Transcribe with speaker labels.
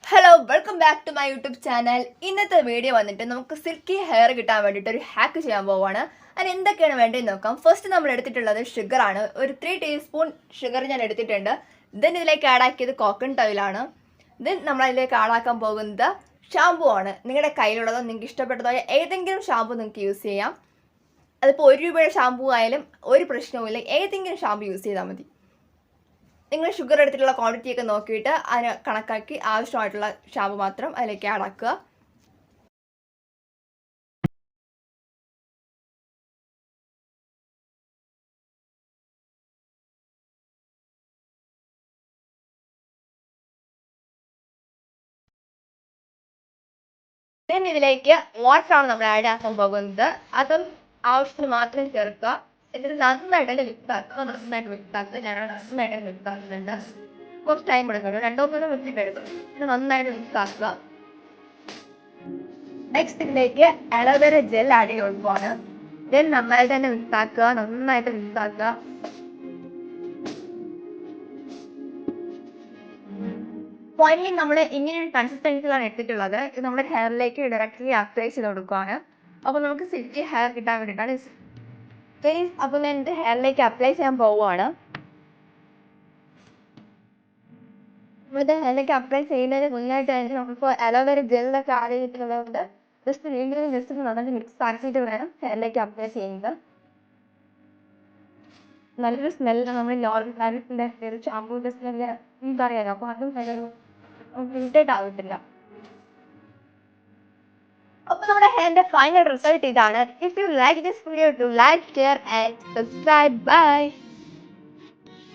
Speaker 1: Hello welcome back to my YouTube channel. ഇന്നത്തെ video വന്നിട്ട് നമുക്ക് സിൽക്കി ഹെയർ കിട്ടാൻ വേണ്ടിയിട്ട് ഒരു ഹാക്ക് ചെയ്യാൻ പോവുകയാണ്. അതിന് എന്തൊക്കെയാണ് വേണ്ടതെന്ന് നോക്കാം. ഫസ്റ്റ് നമ്മൾ എടുത്തിട്ടുള്ളത് ഷുഗറാണ്. ഒരു 3 ടീസ്പൂൺ ഷുഗർ ഞാൻ എടുത്തിട്ടുണ്ട്. ദെൻ ഇതിലേക്ക് ആഡാക്കിയത് കോക്കനട്ട് ഓയിലാണ്. ദെൻ നമ്മളതിലേക്ക് ആഡാക്കാൻ പോകുന്നത് ഷാമ്പു ആണ്. നിങ്ങളുടെ കയ്യിലുള്ളതോ നിങ്ങൾക്ക് ഇഷ്ടപ്പെട്ടതോ ഏതെങ്കിലും ഷാമ്പു നിങ്ങൾക്ക് യൂസ് ചെയ്യാം. അതിപ്പോൾ 1 രൂപയുടെ ഷാമ്പു ആയാലും ഒരു പ്രശ്നവുമില്ല, ഏതെങ്കിലും ഷാമ്പു യൂസ് ചെയ്താൽ മതി. നിങ്ങൾ ഷുഗർ എടുത്തിട്ടുള്ള ക്വാണ്ടിറ്റി ഒക്കെ നോക്കിയിട്ട് അതിന് കണക്കാക്കി ആവശ്യമായിട്ടുള്ള ഷാമ്പു മാത്രം അതിലേക്ക് ആഡ് ആക്കുക. ഇതിലേക്ക് വാട്ടറാണ് നമ്മൾ ആഡ് ആക്കാൻ പോകുന്നത്. അതും ആവശ്യത്തിന് മാത്രം ചേർക്കുക. എന്നിട്ട് നന്നായിട്ട് മിക്സാക്കുക. നന്നായിട്ട് മിക്സാക്കുന്നുണ്ട്. കുറച്ച് ടൈം എടുക്കണം, 2-3 മിനിറ്റ് എടുക്കും. ഇത് നന്നായിട്ട് മിക്സാക്കുക. നെക്സ്റ്റ് ഇതിലേക്ക് അലോവേര ജെൽ ആഡ് ചെയ്ത് കൊടുക്കുകയാണ്. ജെൽ നന്നായിട്ട് തന്നെ മിക്സാക്കുക, നന്നായിട്ട് മിക്സാക്കുക. ഫൈനലി നമ്മൾ ഇങ്ങനെ ഒരു കൺസിസ്റ്റൻസിലാണ് എടുത്തിട്ടുള്ളത്. ഇത് നമ്മുടെ ഹെയറിലേക്ക് ഡയറക്റ്റ്ലി അപ്ലൈ ചെയ്ത് കൊടുക്കുകയാണ്. അപ്പോൾ നമുക്ക് സിൽക്കി ഹെയർ കിട്ടാൻ വേണ്ടിയിട്ടാണ്. അപ്പോൾ ഞാൻ എൻ്റെ ഹെയറിലേക്ക് അപ്ലൈ ചെയ്യാൻ പോവുകയാണ്. നമ്മുടെ ഹെയറിലേക്ക് അപ്ലൈ ചെയ്യുന്നതിന് മുന്നായിട്ട് തന്നെ നമുക്ക് അലോവേര ജെല്ലൊക്കെ ആഡ് ചെയ്തിട്ടുള്ളതുകൊണ്ട് ജസ്റ്റ് നന്നായിട്ട് മിക്സ് ആക്കിയിട്ട് വേണം ഹെയറിലേക്ക് അപ്ലൈ ചെയ്യുന്നത്. നല്ലൊരു സ്മെല്ലാണ്. നമ്മൾ നോർമൽ ഷാമ്പൂൻ്റെ സ്മെല്ല് പറയാനോ, അപ്പോൾ അതും ഇറിറ്റേറ്റ് ആകത്തില്ല. അപ്പോൾ നമ്മുടെ ഹെയറിൻ്റെ ഫൈനൽ റിസൾട്ട് ഇതാണ്. If you like this video, to like, share and subscribe. By.